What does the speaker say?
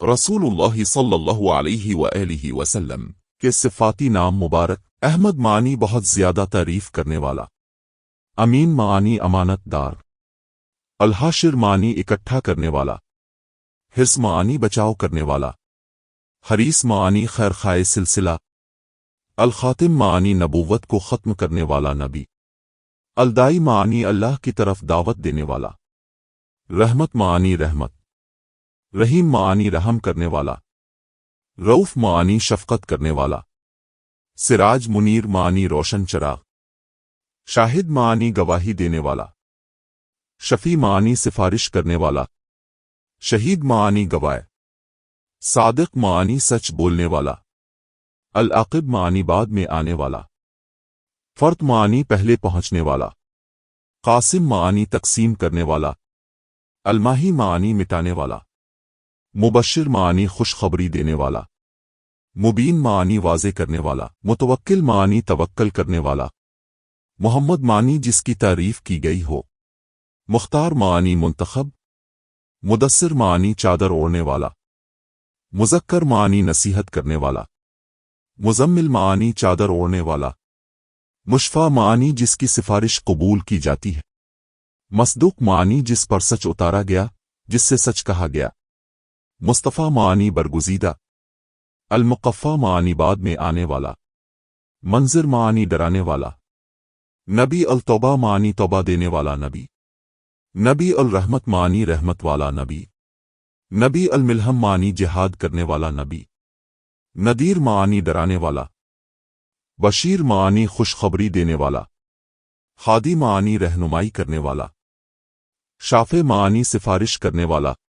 رسول صلی اللہ علیہ وآلہ وسلم کے صفاتی نام مبارک: احمد معنی بہت زیادہ تعریف کرنے والا، امین معنی امانت دار، الحاشر معنی اکٹھا کرنے والا، حرص معنی بچاؤ کرنے والا، حریص معنی خیر خواہ سلسلہ، الخاتم معنی نبوت کو ختم کرنے والا نبی، الدائی معنی اللہ کی طرف دعوت دینے والا، رحمت معنی رحمت، رحیم معنی رحم کرنے والا، رؤوف معنی شفقت کرنے والا، سراج منیر معنی روشن چراغ، شاہد معنی گواہی دینے والا، شفیع معنی سفارش کرنے والا، شہید معنی گواہ، صادق معنی سچ بولنے والا، العاقب معنی بعد میں آنے والا، فرد معنی پہلے پہنچنے والا، قاسم معنی تقسیم کرنے والا، الماحی معنی مٹانے والا، مبشر معنی خوشخبری دینے والا، مبین معنی واضح کرنے والا، متوکل معنی توکل کرنے والا، محمد معنی جس کی تعریف کی گئی ہو، مختار معنی منتخب، مدثر معنی چادر اوڑھنے والا، مذکر معنی نصیحت کرنے والا، مزمل معنی چادر اوڑھنے والا، مشفع معنی جس کی سفارش قبول کی جاتی ہے، مصدوق معنی جس پر سچ اتارا گیا، جس سے سچ کہا گیا، مصطفیٰ معنی برگزیدہ، المقفع معنی بعد میں آنے والا، منذر معنی ڈرانے والا، نبی التوبہ معنی توبہ دینے والا نبی، نبی الرحمت معنی رحمت والا نبی، نبی الملہم معنی جہاد کرنے والا نبی، نذیر معنی ڈرانے والا، بشیر معنی خوشخبری دینے والا، ہادی معنی رہنمائی کرنے والا، شافع معنی سفارش کرنے والا،